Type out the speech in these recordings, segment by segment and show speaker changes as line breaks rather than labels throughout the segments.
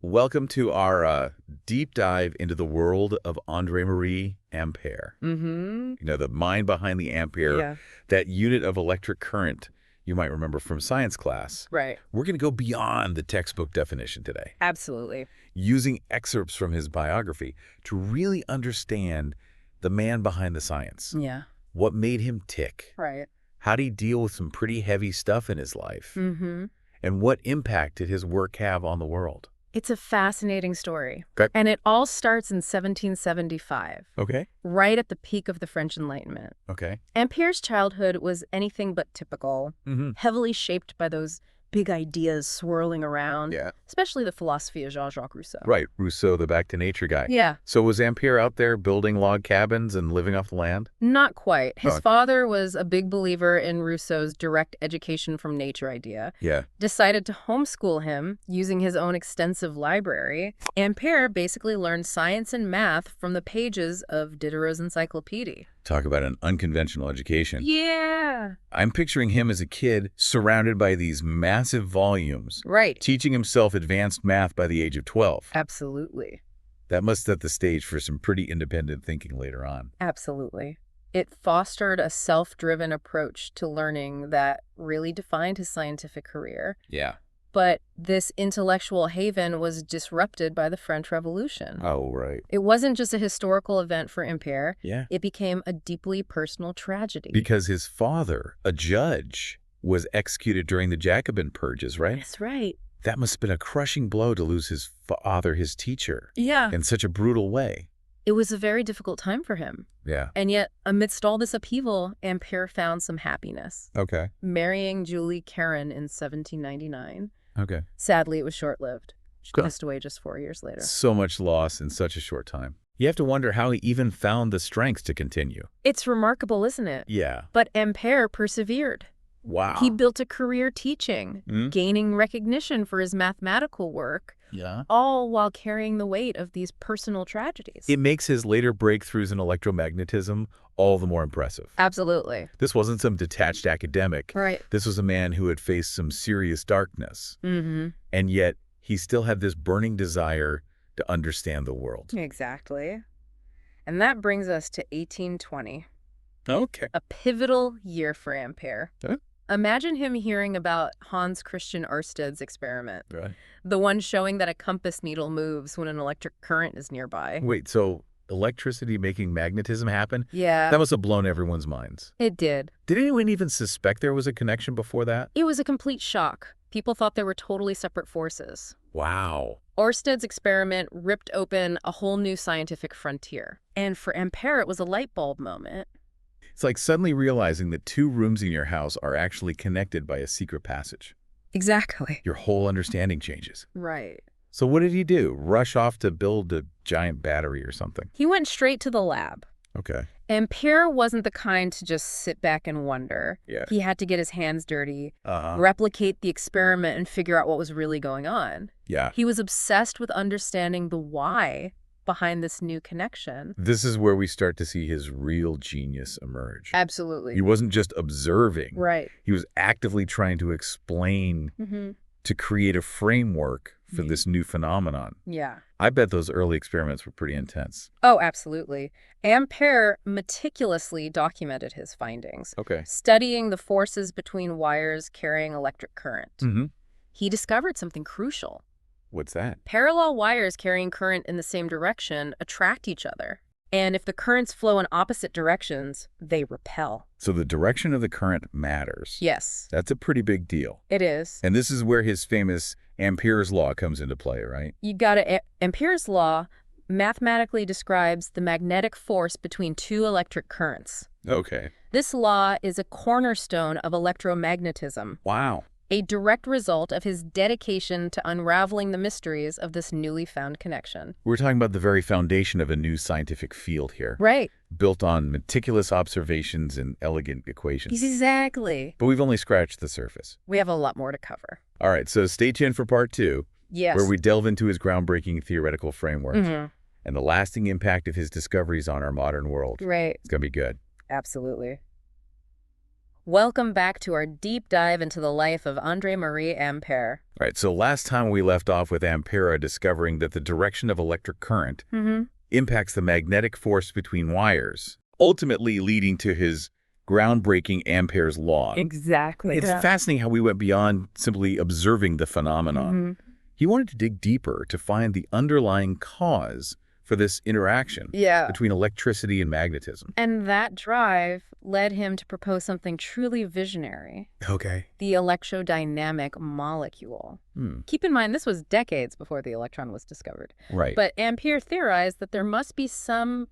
welcome to our deep dive into the world of André-Marie Ampère.
Mm-hmm.
You know, the mind behind the ampere,
Yeah.
that unit of electric current you might remember from science class.
Right.
We're going to go beyond the textbook definition today,
Absolutely.
using excerpts from his biography to really understand the man behind the science.
Yeah.
What made him tick?
Right.
How did he deal with some pretty heavy stuff in his life?
Mm-hmm.
And what impact did his work have on the world?
It's a fascinating story.
Okay.
And it all starts in 1775,
Okay.
right at the peak of the French Enlightenment.
Okay.
Ampere's childhood was anything but typical,
Mm-hmm.
heavily shaped by those big ideas swirling around,
Yeah.
especially the philosophy of Jean-Jacques Rousseau.
Right. Rousseau, the back to nature guy.
Yeah.
So was Ampère out there building log cabins and living off the land?
Not quite. His
Oh.
father was a big believer in Rousseau's direct education from nature idea.
Yeah.
Decided to homeschool him using his own extensive library. Ampère basically learned science and math from the pages of Diderot's encyclopedia.
Talk about an unconventional education.
Yeah.
I'm picturing him as a kid surrounded by these massive volumes,
Right.
teaching himself advanced math by the age of 12.
Absolutely.
That must set the stage for some pretty independent thinking later on.
Absolutely. It fostered a self-driven approach to learning that really defined his scientific career.
Yeah.
But this intellectual haven was disrupted by the French Revolution.
Oh, right.
It wasn't just a historical event for Ampère.
Yeah.
It became a deeply personal tragedy.
Because his father, a judge, was executed during the Jacobin purges, right?
That's right.
That must have been a crushing blow to lose his father, his teacher,
Yeah.
in such a brutal way.
It was a very difficult time for him.
Yeah.
And yet, amidst all this upheaval, Ampère found some happiness,
Okay.
marrying Julie Caron in 1799.
Okay.
Sadly, it was short-lived. She
Good.
passed away just 4 years later.
So much loss in such a short time. You have to wonder how he even found the strength to continue.
It's remarkable, isn't it?
Yeah.
But Ampère persevered.
Wow.
He built a career teaching,
Mm.
gaining recognition for his mathematical work,
Yeah.
all while carrying the weight of these personal tragedies.
It makes his later breakthroughs in electromagnetism all the more impressive.
Absolutely.
This wasn't some detached academic.
Right.
This was a man who had faced some serious darkness.
Mm-hmm.
And yet, he still had this burning desire to understand the world.
Exactly. And that brings us to 1820,
Okay.
a pivotal year for Ampère.
Huh?
Imagine him hearing about Hans Christian Ørsted's experiment,
Right.
the one showing that a compass needle moves when an electric current is nearby.
Wait, so electricity making magnetism happen?
Yeah,
That must have blown everyone's minds.
it did.
Did anyone even suspect there was a connection before that?
It was a complete shock. People thought they were totally separate forces.
Wow.
Ørsted's experiment ripped open a whole new scientific frontier. And for Ampère, it was a light bulb moment.
It's like suddenly realizing that two rooms in your house are actually connected by a secret passage.
Exactly.
Your whole understanding changes.
Right.
So what did he do? Rush off to build a giant battery or something?
He went straight to the lab.
Okay.
Ampère wasn't the kind to just sit back and wonder.
Yeah.
He had to get his hands dirty,
Uh-huh.
replicate the experiment, and figure out what was really going on.
Yeah.
He was obsessed with understanding the why behind this new connection.
This is where we start to see his real genius emerge.
Absolutely.
He wasn't just observing.
Right.
He was actively trying to explain,
Mm-hmm.
to create a framework for this new phenomenon.
Yeah.
I bet those early experiments were pretty intense.
Oh, absolutely. Ampère meticulously documented his findings,
Okay.
studying the forces between wires carrying electric current.
Mm-hmm.
He discovered something crucial.
What's that?
Parallel wires carrying current in the same direction attract each other. And if the currents flow in opposite directions, they repel.
So the direction of the current matters.
Yes,
That's a pretty big deal.
it is.
And this is where his famous Ampere's law comes into play, right?
You got it. Ampere's law mathematically describes the magnetic force between two electric currents.
Okay.
This law is a cornerstone of electromagnetism,
Wow.
a direct result of his dedication to unraveling the mysteries of this newly found connection.
We're talking about the very foundation of a new scientific field here,
Right.
built on meticulous observations and elegant equations.
Exactly.
But we've only scratched the surface.
We have a lot more to cover.
All right, so stay tuned for part 2,
Yes.
where we delve into his groundbreaking theoretical framework and the lasting impact of his discoveries on our modern world.
Right.
It's going to be good.
Absolutely. Welcome back to our deep dive into the life of André-Marie Ampère.
All right, so last time we left off with Ampere discovering that the direction of electric current impacts the magnetic force between wires, ultimately leading to his groundbreaking Ampere's law.
Exactly.
It's fascinating how we went beyond simply observing the phenomenon. He wanted to dig deeper to find the underlying cause for this interaction between electricity and magnetism.
And that drive led him to propose something truly visionary.
Okay.
The electrodynamic molecule. Keep in mind, this was decades before the electron was discovered.
Right.
But Ampere theorized that there must be some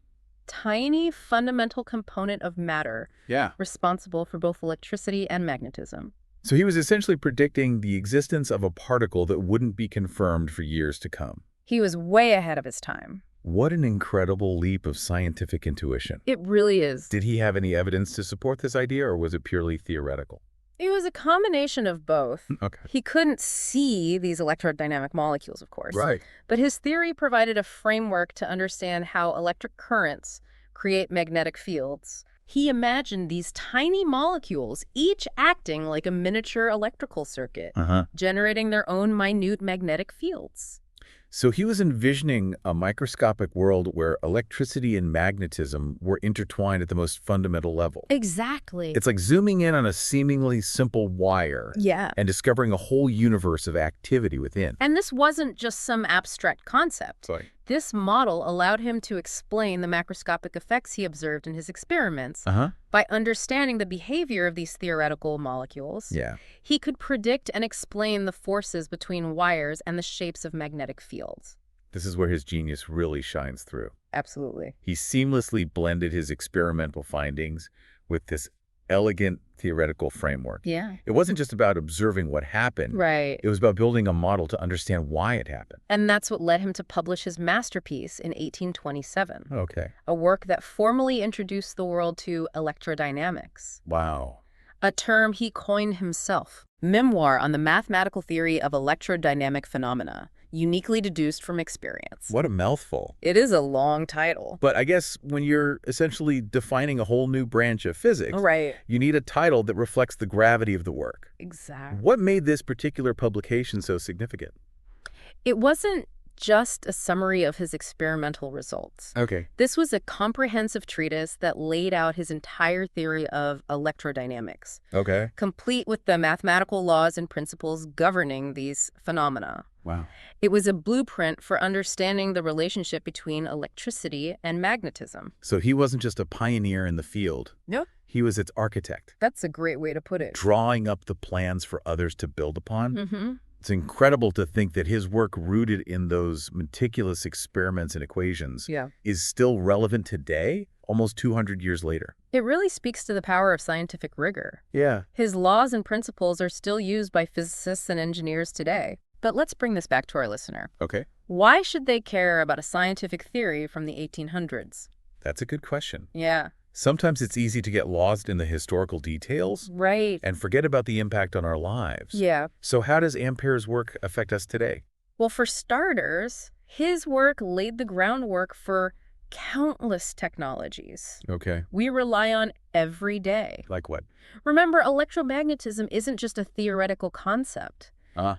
tiny fundamental component of matter responsible for both electricity and magnetism.
So he was essentially predicting the existence of a particle that wouldn't be confirmed for years to come.
He was way ahead of his time.
What an incredible leap of scientific intuition.
It really is.
Did he have any evidence to support this idea, or was it purely theoretical?
It was a combination of both.
Okay.
He couldn't see these electrodynamic molecules, of course.
Right.
But his theory provided a framework to understand how electric currents create magnetic fields. He imagined these tiny molecules, each acting like a miniature electrical circuit, generating their own minute magnetic fields.
So he was envisioning a microscopic world where electricity and magnetism were intertwined at the most fundamental level.
Exactly.
It's like zooming in on a seemingly simple wire and discovering a whole universe of activity within.
And this wasn't just some abstract concept. This model allowed him to explain the macroscopic effects he observed in his experiments. By understanding the behavior of these theoretical molecules, he could predict and explain the forces between wires and the shapes of magnetic fields.
This is where his genius really shines through.
Absolutely.
He seamlessly blended his experimental findings with this elegant theoretical framework. It wasn't just about observing what happened.
Right.
It was about building a model to understand why it happened.
And that's what led him to publish his masterpiece in 1827.
Okay.
A work that formally introduced the world to electrodynamics.
Wow.
A term he coined himself. Memoir on the mathematical theory of electrodynamic phenomena, uniquely deduced from experience.
What a mouthful.
It is a long title.
But I guess when you're essentially defining a whole new branch of physics, you need a title that reflects the gravity of the work.
Exactly.
What made this particular publication so significant?
It wasn't just a summary of his experimental results.
Okay.
This was a comprehensive treatise that laid out his entire theory of electrodynamics.
Okay.
Complete with the mathematical laws and principles governing these phenomena.
Wow.
It was a blueprint for understanding the relationship between electricity and magnetism.
So he wasn't just a pioneer in the field.
No.
He was its architect.
That's a great way to put it.
Drawing up the plans for others to build upon. It's incredible to think that his work, rooted in those meticulous experiments and equations, is still relevant today, almost 200 years later.
It really speaks to the power of scientific rigor.
Yeah.
His laws and principles are still used by physicists and engineers today. But let's bring this back to our listener.
Okay.
Why should they care about a scientific theory from the 1800s?
That's a good question.
Yeah.
Sometimes it's easy to get lost in the historical details.
Right.
And forget about the impact on our lives.
Yeah.
So how does Ampere's work affect us today?
Well, for starters, his work laid the groundwork for countless technologies we rely on every day.
Like what?
Remember, electromagnetism isn't just a theoretical concept.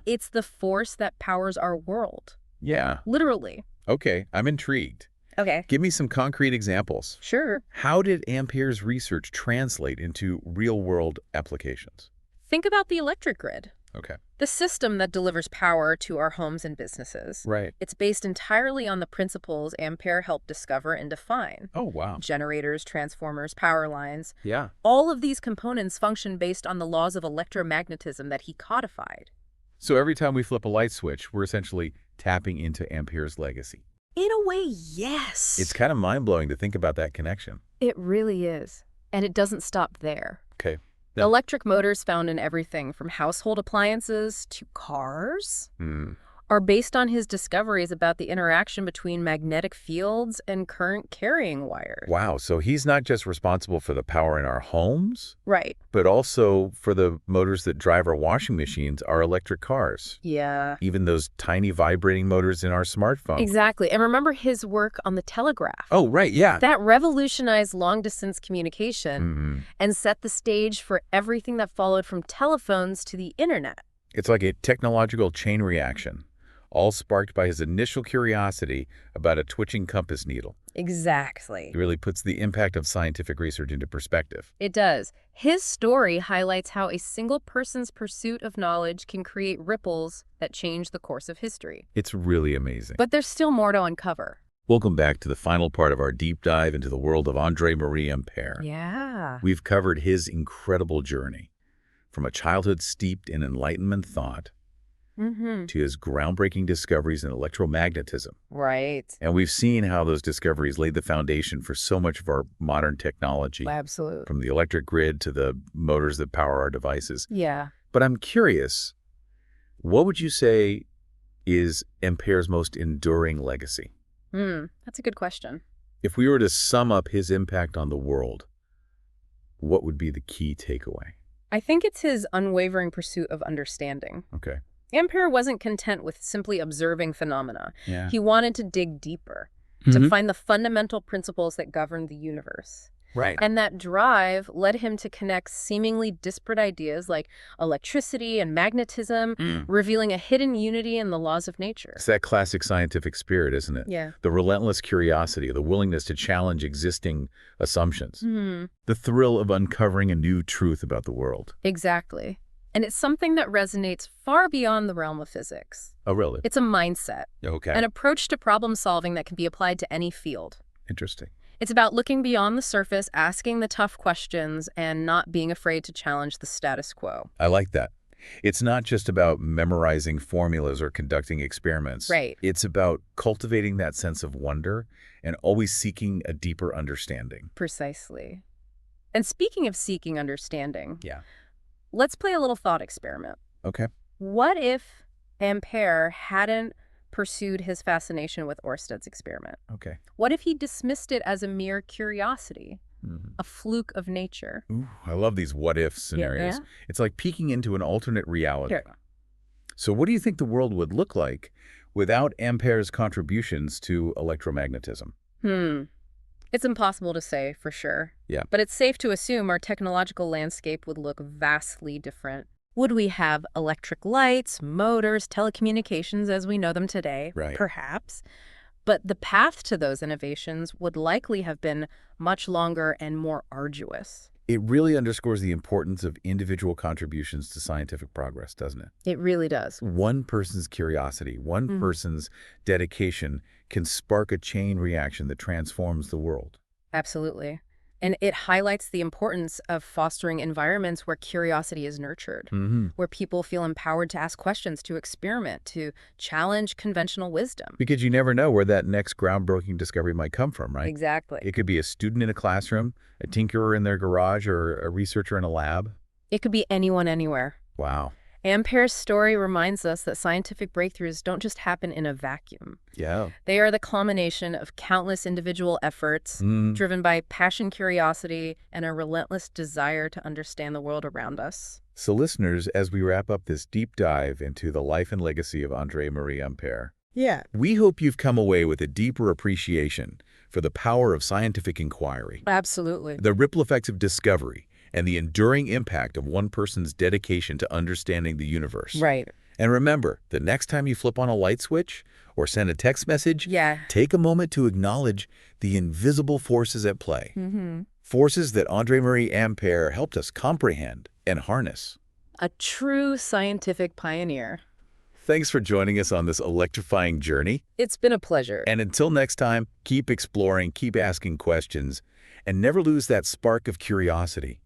It's the force that powers our world.
Yeah.
Literally.
Okay, I'm intrigued.
Okay.
Give me some concrete examples.
Sure.
How did Ampere's research translate into real-world applications?
Think about the electric grid.
Okay.
The system that delivers power to our homes and businesses.
Right.
It's based entirely on the principles Ampere helped discover and define.
Oh, wow.
Generators, transformers, power lines.
Yeah.
All of these components function based on the laws of electromagnetism that he codified.
So every time we flip a light switch, we're essentially tapping into Ampere's legacy.
In a way, yes.
It's kind of mind-blowing to think about that connection.
It really is. And it doesn't stop there.
Okay.
Electric motors found in everything from household appliances to cars. are based on his discoveries about the interaction between magnetic fields and current carrying wires.
Wow, so he's not just responsible for the power in our homes?
Right.
But also for the motors that drive our washing machines, our electric cars.
Yeah.
Even those tiny vibrating motors in our smartphones.
Exactly. And remember his work on the telegraph.
Oh, right, yeah.
That revolutionized long-distance communication and set the stage for everything that followed from telephones to the internet.
It's like a technological chain reaction, all sparked by his initial curiosity about a twitching compass needle.
Exactly.
It really puts the impact of scientific research into perspective.
It does. His story highlights how a single person's pursuit of knowledge can create ripples that change the course of history.
It's really amazing.
But there's still more to uncover.
Welcome back to the final part of our deep dive into the world of André-Marie Ampère.
Yeah.
We've covered his incredible journey, from a childhood steeped in Enlightenment thought to his groundbreaking discoveries in electromagnetism.
Right.
And we've seen how those discoveries laid the foundation for so much of our modern technology.
Absolutely.
From the electric grid to the motors that power our devices.
Yeah.
But I'm curious, what would you say is Ampère's most enduring legacy?
That's a good question.
If we were to sum up his impact on the world, what would be the key takeaway?
I think it's his unwavering pursuit of understanding.
Okay.
Ampère wasn't content with simply observing phenomena.
Yeah.
He wanted to dig deeper, to find the fundamental principles that govern the universe.
Right.
And that drive led him to connect seemingly disparate ideas like electricity and magnetism, revealing a hidden unity in the laws of nature.
It's that classic scientific spirit, isn't it?
Yeah.
The relentless curiosity, the willingness to challenge existing assumptions. The thrill of uncovering a new truth about the world.
Exactly. And it's something that resonates far beyond the realm of physics.
Oh, really?
It's a mindset,
Okay.
an approach to problem solving that can be applied to any field.
Interesting.
It's about looking beyond the surface, asking the tough questions, and not being afraid to challenge the status quo.
I like that. It's not just about memorizing formulas or conducting experiments.
Right.
It's about cultivating that sense of wonder and always seeking a deeper understanding.
Precisely. And speaking of seeking understanding,
Yeah.
let's play a little thought experiment.
Okay.
What if Ampère hadn't pursued his fascination with Ørsted's experiment?
Okay.
What if he dismissed it as a mere curiosity, a fluke of nature?
Ooh, I love these what-if scenarios.
Yeah.
It's like peeking into an alternate reality.
Here.
So what do you think the world would look like without Ampère's contributions to electromagnetism?
It's impossible to say for sure.
Yeah.
But it's safe to assume our technological landscape would look vastly different. Would we have electric lights, motors, telecommunications as we know them today?
Right.
Perhaps. But the path to those innovations would likely have been much longer and more arduous.
It really underscores the importance of individual contributions to scientific progress, doesn't it?
It really does.
One person's curiosity, one person's dedication can spark a chain reaction that transforms the world.
Absolutely. And it highlights the importance of fostering environments where curiosity is nurtured, where people feel empowered to ask questions, to experiment, to challenge conventional wisdom.
Because you never know where that next groundbreaking discovery might come from, right?
Exactly.
It could be a student in a classroom, a tinkerer in their garage, or a researcher in a lab.
It could be anyone, anywhere.
Wow.
Ampère's story reminds us that scientific breakthroughs don't just happen in a vacuum.
Yeah.
They are the culmination of countless individual efforts, driven by passion, curiosity, and a relentless desire to understand the world around us.
So listeners, as we wrap up this deep dive into the life and legacy of André-Marie Ampère, we hope you've come away with a deeper appreciation for the power of scientific inquiry,
Absolutely.
the ripple effects of discovery, and the enduring impact of one person's dedication to understanding the universe.
Right.
And remember, the next time you flip on a light switch or send a text message,
Yeah.
take a moment to acknowledge the invisible forces at play. Forces that André-Marie Ampère helped us comprehend and harness.
A true scientific pioneer.
Thanks for joining us on this electrifying journey.
It's been a pleasure.
And until next time, keep exploring, keep asking questions, and never lose that spark of curiosity.